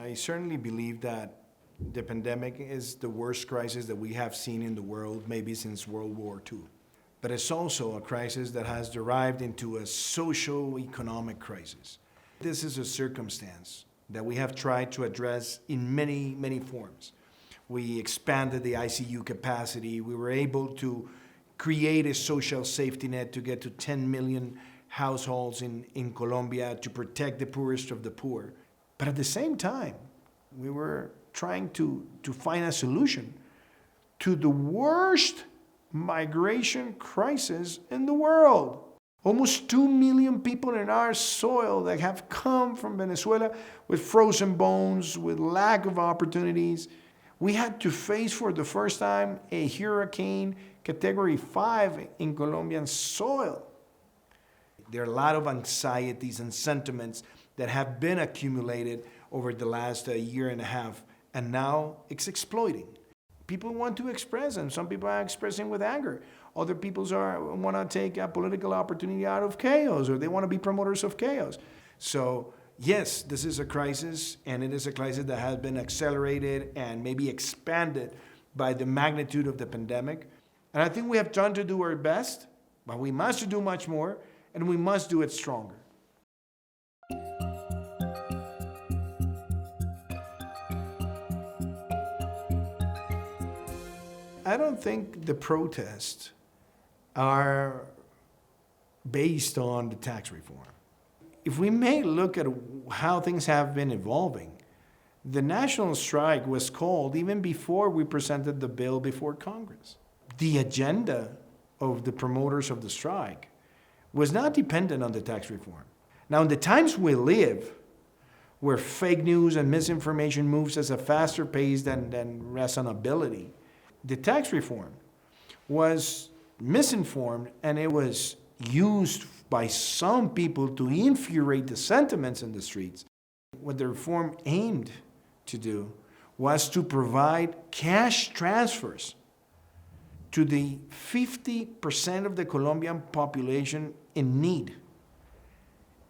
I certainly believe that the pandemic is the worst crisis that we have seen in the world, maybe since World War II. But it's also a crisis that has derived into a socio-economic crisis. This is a circumstance that we have tried to address in many, many forms. We expanded the ICU capacity. We were able to create a social safety net to get to 10 million households in Colombia to protect the poorest of the poor. But at the same time, we were trying to find a solution to the worst migration crisis in the world. Almost 2 million people in our soil that have come from Venezuela with frozen bones, with lack of opportunities. We had to face for the first time a hurricane category 5 in Colombian soil. There are a lot of anxieties and sentiments that have been accumulated over the last year and a half, and now it's exploding. People want to express, and some people are expressing with anger. Other people want to take a political opportunity out of chaos, or they want to be promoters of chaos. So yes, this is a crisis, and it is a crisis that has been accelerated and maybe expanded by the magnitude of the pandemic. And I think we have done to do our best, but we must do much more, and we must do it stronger. I don't think the protests are based on the tax reform. If we may look at how things have been evolving, the national strike was called even before we presented the bill before Congress. The agenda of the promoters of the strike was not dependent on the tax reform. Now, in the times we live, where fake news and misinformation moves at a faster pace than reasonability, the tax reform was misinformed, and it was used by some people to infuriate the sentiments in the streets. What the reform aimed to do was to provide cash transfers to the 50% of the Colombian population in need.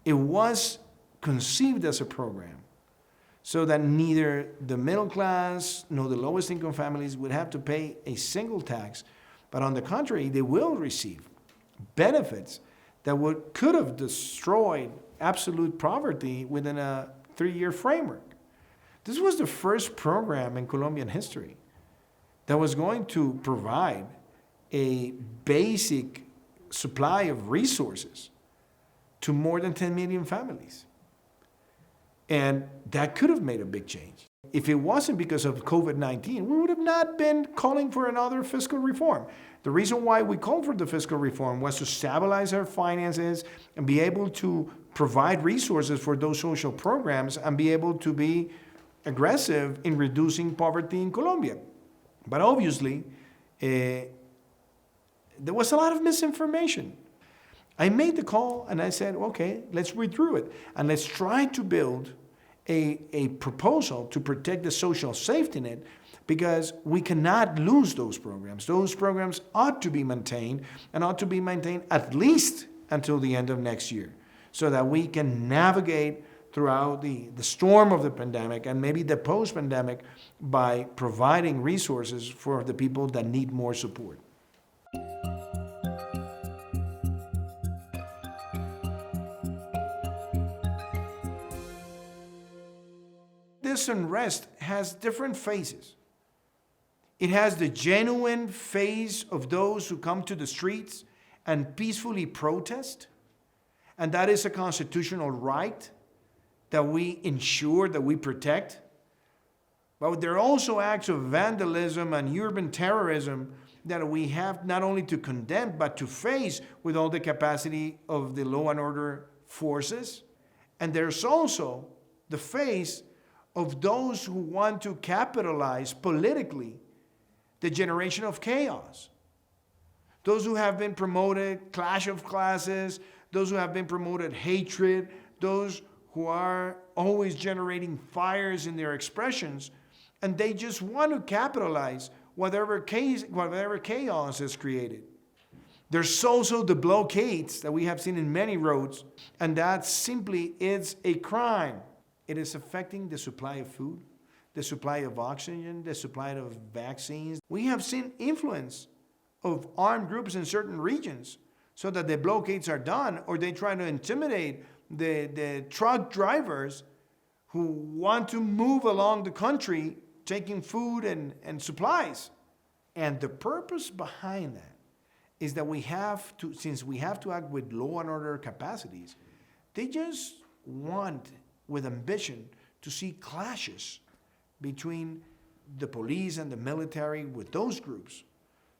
It was conceived as a program so that neither the middle class nor the lowest income families would have to pay a single tax, but on the contrary, they will receive benefits that could have destroyed absolute poverty within a 3-year framework. This was the first program in Colombian history that was going to provide a basic supply of resources to more than 10 million families. And that could have made a big change. If it wasn't because of COVID-19, we would have not been calling for another fiscal reform. The reason why we called for the fiscal reform was to stabilize our finances and be able to provide resources for those social programs and be able to be aggressive in reducing poverty in Colombia. But obviously, there was a lot of misinformation. I made the call and I said, okay, let's read through it and let's try to build a proposal to protect the social safety net, because we cannot lose those programs. Those programs ought to be maintained and ought to be maintained at least until the end of next year so that we can navigate throughout the storm of the pandemic and maybe the post-pandemic by providing resources for the people that need more support. This unrest has different phases. It has the genuine phase of those who come to the streets and peacefully protest, and that is a constitutional right that we ensure, that we protect. But there are also acts of vandalism and urban terrorism that we have not only to condemn, but to face with all the capacity of the law and order forces. And there's also the phase of those who want to capitalize politically the generation of chaos. Those who have been promoted clash of classes, those who have been promoted hatred, those who are always generating fires in their expressions, and they just want to capitalize whatever chaos is created. There's also the blockades that we have seen in many roads, and that simply is a crime. It is affecting the supply of food, the supply of oxygen, the supply of vaccines. We have seen influence of armed groups in certain regions so that the blockades are done, or they try to intimidate the truck drivers who want to move along the country taking food and supplies. And the purpose behind that is that we have to, since we have to act with law and order capacities, they just want, with ambition, to see clashes between the police and the military with those groups,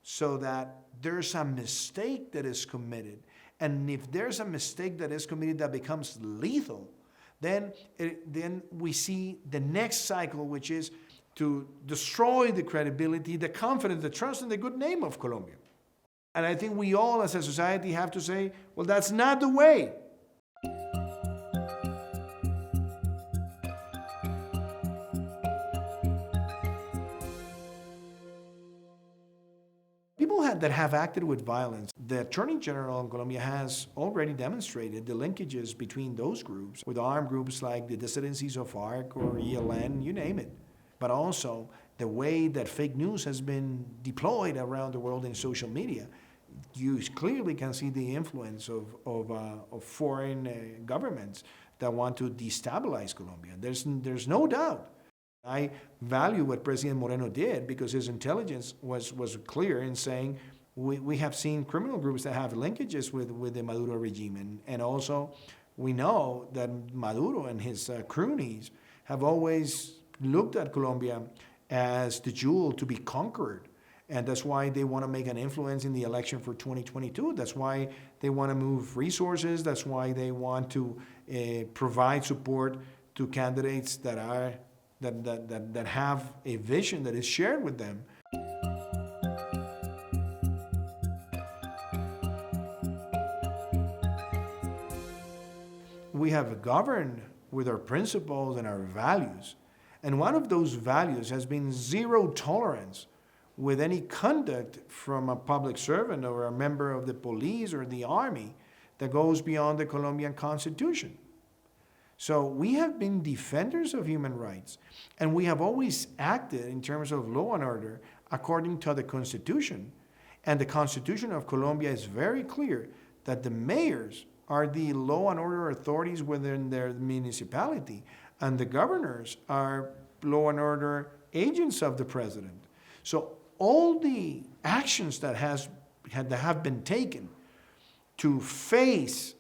so that there's a mistake that is committed. And if there's a mistake that is committed that becomes lethal, then we see the next cycle, which is to destroy the credibility, the confidence, the trust, and the good name of Colombia. And I think we all as a society have to say, well, that's not the way. People that have acted with violence, the Attorney General in Colombia has already demonstrated the linkages between those groups with armed groups like the dissidencies of FARC or ELN, you name it. But also the way that fake news has been deployed around the world in social media. You clearly can see the influence of foreign governments that want to destabilize Colombia. There's no doubt. I value what President Moreno did because his intelligence was clear in saying we have seen criminal groups that have linkages with the Maduro regime. And also we know that Maduro and his cronies have always looked at Colombia as the jewel to be conquered. And that's why they want to make an influence in the election for 2022. That's why they want to move resources. That's why they want to provide support to candidates that have a vision that is shared with them. We have governed with our principles and our values. And one of those values has been zero tolerance with any conduct from a public servant or a member of the police or the army that goes beyond the Colombian Constitution. So we have been defenders of human rights, and we have always acted in terms of law and order according to the Constitution. And the Constitution of Colombia is very clear that the mayors are the law and order authorities within their municipality, and the governors are law and order agents of the president. So all the actions that have been taken to face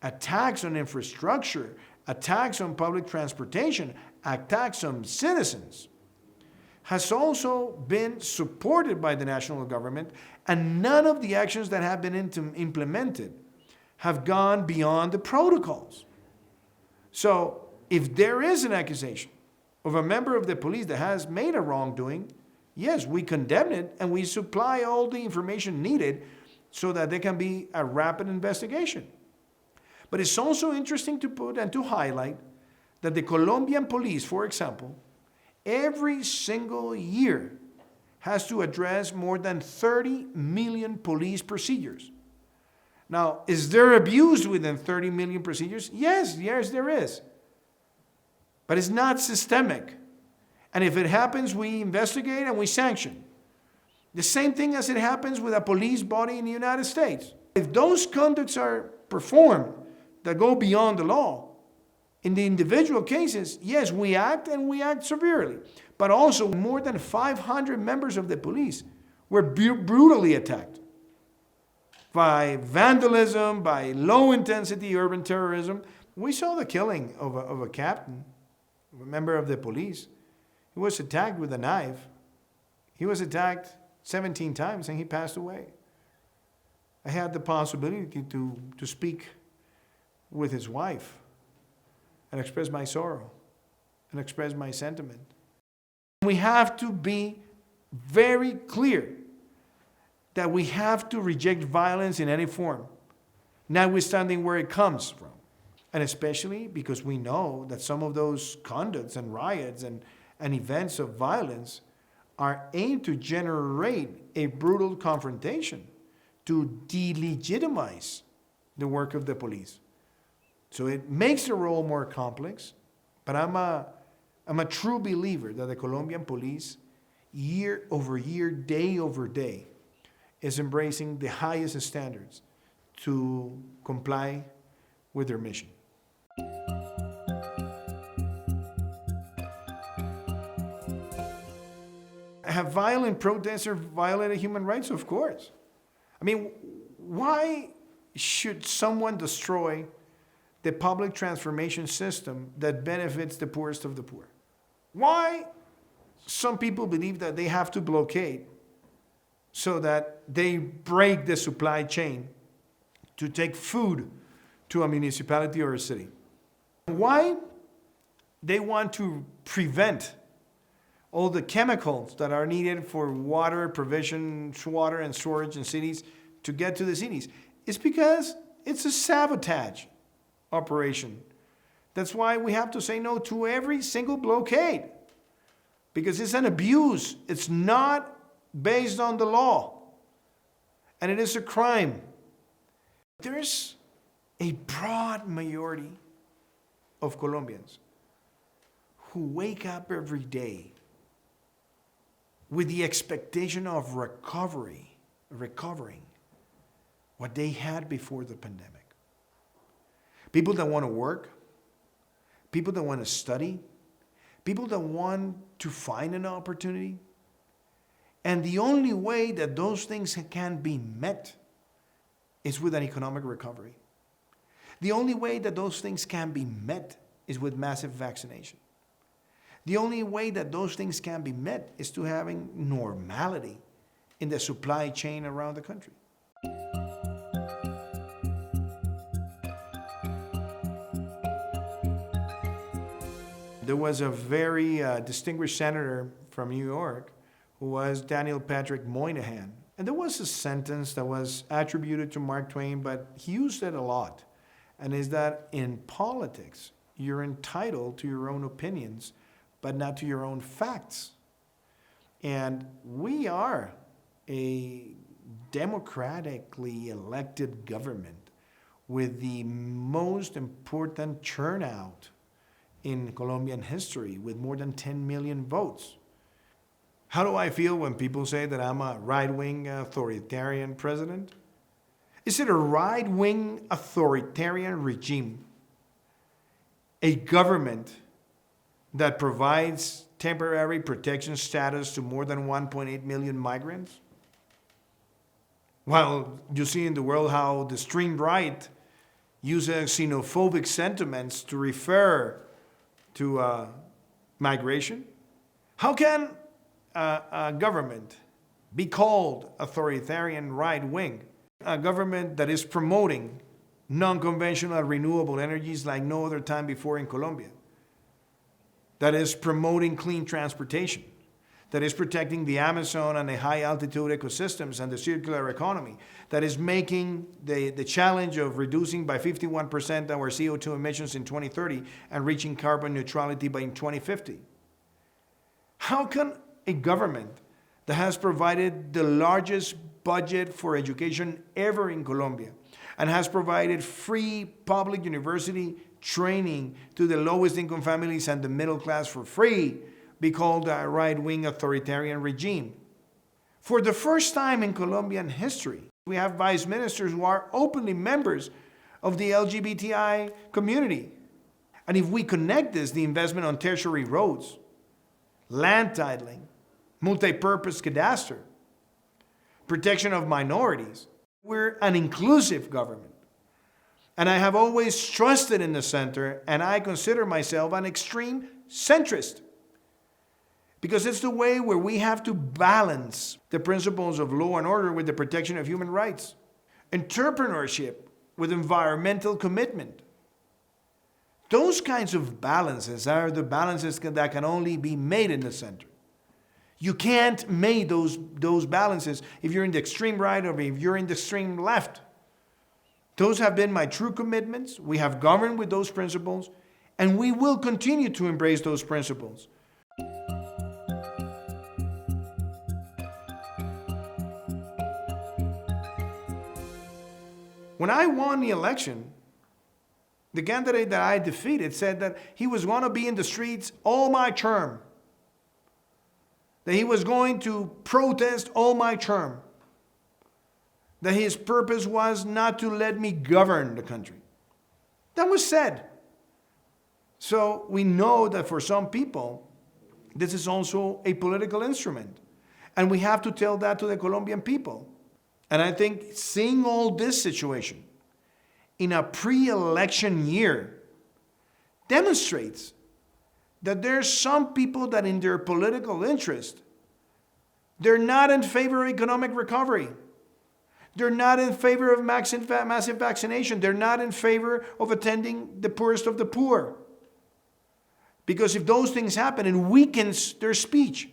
attacks on infrastructure, attacks on public transportation, attacks on citizens, has also been supported by the national government, and none of the actions that have been implemented have gone beyond the protocols. So if there is an accusation of a member of the police that has made a wrongdoing, yes, we condemn it and we supply all the information needed so that there can be a rapid investigation. But it's also interesting to put and to highlight that the Colombian police, for example, every single year has to address more than 30 million police procedures. Now, is there abuse within 30 million procedures? Yes, there is. But it's not systemic. And if it happens, we investigate and we sanction. The same thing as it happens with a police body in the United States. If those conducts are performed that go beyond the law, in the individual cases, yes, we act and we act severely. But also more than 500 members of the police were brutally attacked by vandalism, by low-intensity urban terrorism. We saw the killing of a captain, a member of the police. He was attacked with a knife. He was attacked 17 times and he passed away. I had the possibility to speak with his wife and express my sorrow and express my sentiment. We have to be very clear that we have to reject violence in any form, notwithstanding where it comes from. And especially because we know that some of those conducts and riots and events of violence are aimed to generate a brutal confrontation, to delegitimize the work of the police. So it makes the role more complex, But I'm a true believer that the Colombian police, year over year, day over day, is embracing the highest standards to comply with their mission. Have violent protesters violated human rights? Of course. I mean, why should someone destroy the public transformation system that benefits the poorest of the poor? Why some people believe that they have to blockade so that they break the supply chain to take food to a municipality or a city? Why they want to prevent all the chemicals that are needed for water provision, water and storage in cities to get to the cities? It's because it's a sabotage operation. That's why we have to say no to every single blockade, because it's an abuse. It's not based on the law, and it is a crime. There's a broad majority of Colombians who wake up every day with the expectation of recovering what they had before the pandemic. People that want to work, people that want to study, people that want to find an opportunity. And the only way that those things can be met is with an economic recovery. The only way that those things can be met is with massive vaccination. The only way that those things can be met is to having normality in the supply chain around the country. There was a very distinguished senator from New York who was Daniel Patrick Moynihan. And there was a sentence that was attributed to Mark Twain, but he used it a lot. And is that in politics, you're entitled to your own opinions, but not to your own facts. And we are a democratically elected government with the most important turnout in Colombian history, with more than 10 million votes. How do I feel when people say that I'm a right-wing authoritarian president? Is it a right-wing authoritarian regime? A government that provides temporary protection status to more than 1.8 million migrants? While you see in the world how the extreme right uses xenophobic sentiments to refer to migration? How can a government be called authoritarian right-wing? A government that is promoting non-conventional renewable energies like no other time before in Colombia, that is promoting clean transportation, that is protecting the Amazon and the high-altitude ecosystems and the circular economy, that is making the challenge of reducing by 51% our CO2 emissions in 2030 and reaching carbon neutrality by 2050. How can a government that has provided the largest budget for education ever in Colombia and has provided free public university training to the lowest income families and the middle class for free be called a right-wing authoritarian regime? For the first time in Colombian history, we have vice ministers who are openly members of the LGBTI community. And if we connect this, the investment on tertiary roads, land titling, multi-purpose cadastre, protection of minorities, we're an inclusive government. And I have always trusted in the center, and I consider myself an extreme centrist, because it's the way where we have to balance the principles of law and order with the protection of human rights, entrepreneurship with environmental commitment. Those kinds of balances are the balances that can only be made in the center. You can't make those balances if you're in the extreme right or if you're in the extreme left. Those have been my true commitments. We have governed with those principles, and we will continue to embrace those principles. When I won the election, The candidate that I defeated said that he was going to be in the streets all my term, that he was going to protest all my term, that his purpose was not to let me govern the country. That was said. So we know that for some people, this is also a political instrument. And we have to tell that to the Colombian people. And I think seeing all this situation in a pre-election year demonstrates that there's some people that in their political interest, they're not in favor of economic recovery. They're not in favor of massive vaccination. They're not in favor of attending the poorest of the poor. Because if those things happen, it weakens their speech.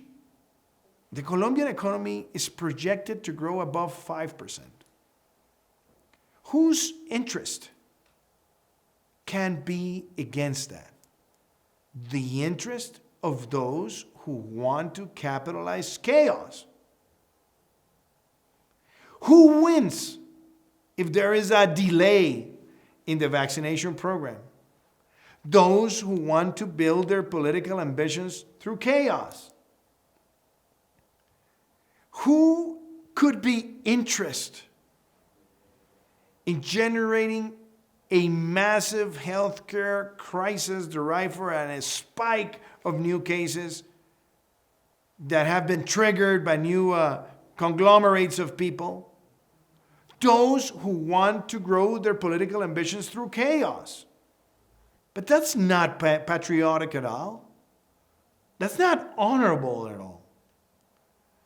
The Colombian economy is projected to grow above 5%. Whose interest can be against that? The interest of those who want to capitalize chaos. Who wins if there is a delay in the vaccination program? Those who want to build their political ambitions through chaos. Who could be interested in generating a massive healthcare crisis derived from a spike of new cases that have been triggered by new conglomerates of people? Those who want to grow their political ambitions through chaos. But that's not patriotic at all. That's not honorable at all.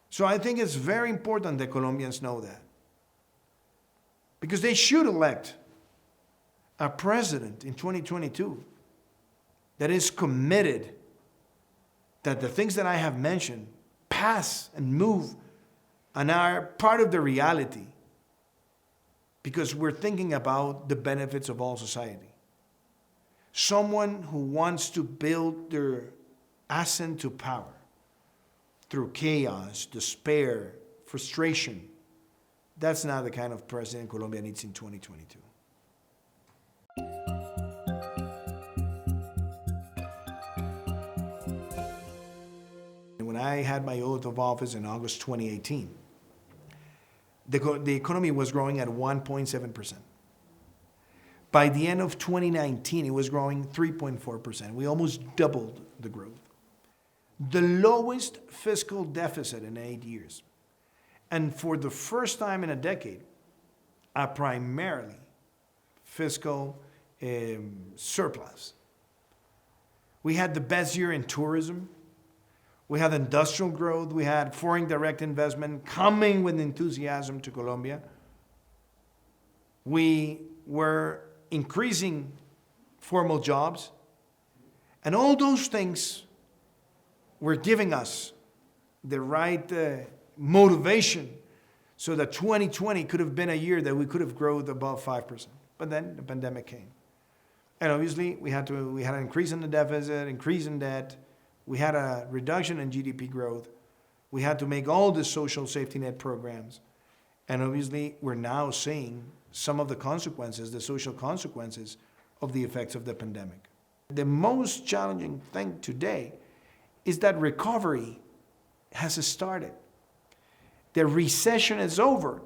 So I think it's very important that Colombians know that. Because they should elect a president in 2022 that is committed that the things that I have mentioned pass and move and are part of the reality, because we're thinking about the benefits of all society. Someone who wants to build their ascent to power through chaos, despair, frustration, that's not the kind of president Colombia needs in 2022. When I had my oath of office in August 2018, the economy was growing at 1.7%. By the end of 2019, it was growing 3.4%. We almost doubled the growth. The lowest fiscal deficit in 8 years. And for the first time in a decade, a primarily fiscal surplus. We had the best year in tourism. We had industrial growth. We had foreign direct investment coming with enthusiasm to Colombia. We were increasing formal jobs. And all those things were giving us the right motivation so that 2020 could have been a year that we could have grown above 5%. But then the pandemic came. And obviously we had an increase in the deficit, increase in debt. We had a reduction in GDP growth. We had to make all the social safety net programs. And obviously we're now seeing some of the consequences, the social consequences of the effects of the pandemic. The most challenging thing today is that recovery has started. The recession is over.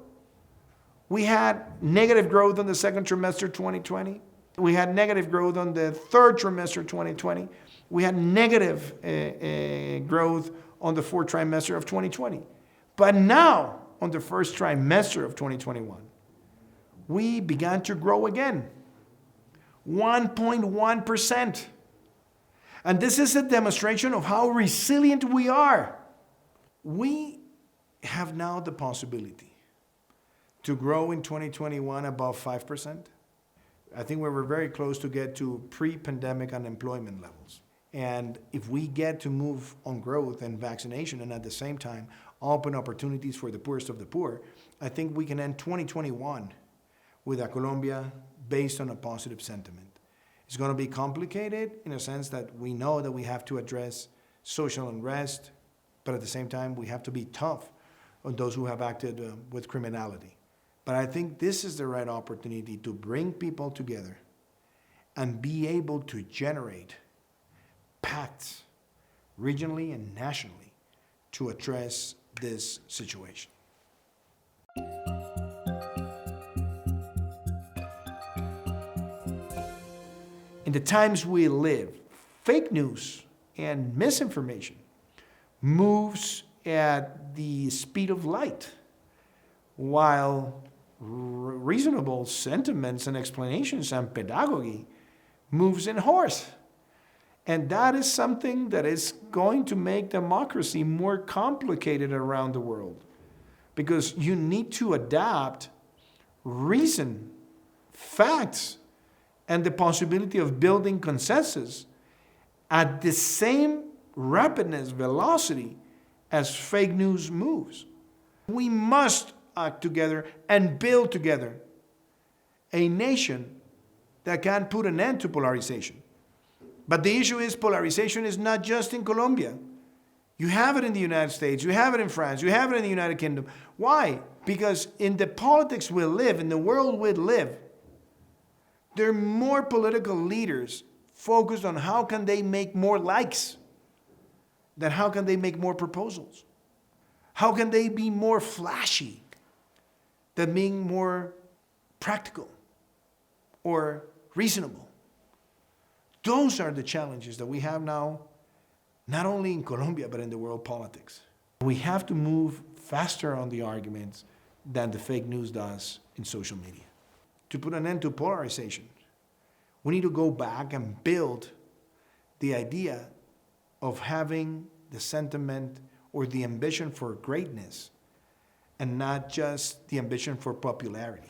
We had negative growth in the second trimester 2020. We had negative growth on the third trimester 2020. We had negative growth on the fourth trimester of 2020. But now, on the first trimester of 2021, we began to grow again, 1.1%. And this is a demonstration of how resilient we are. We have now the possibility to grow in 2021 above 5%. I think we were very close to get to pre-pandemic unemployment levels. And if we get to move on growth and vaccination and at the same time open opportunities for the poorest of the poor, I think we can end 2021 with a Colombia based on a positive sentiment. It's going to be complicated in a sense that we know that we have to address social unrest, but at the same time we have to be tough on those who have acted with criminality. But I think this is the right opportunity to bring people together and be able to generate pacts regionally and nationally to address this situation. In the times we live, fake news and misinformation moves at the speed of light, while reasonable sentiments and explanations and pedagogy moves in horse. And that is something that is going to make democracy more complicated around the world, because you need to adapt reason, facts, and the possibility of building consensus at the same rapidness, velocity as fake news moves. We must act together and build together a nation that can put an end to polarization. But the issue is, polarization is not just in Colombia. You have it in the United States, you have it in France, you have it in the United Kingdom. Why? Because in the politics we live, in the world we live, there are more political leaders focused on how can they make more likes than how can they make more proposals. How can they be more flashy than being more practical or reasonable? Those are the challenges that we have now, not only in Colombia, but in the world politics. We have to move faster on the arguments than the fake news does in social media. To put an end to polarization, we need to go back and build the idea of having the sentiment or the ambition for greatness and not just the ambition for popularity.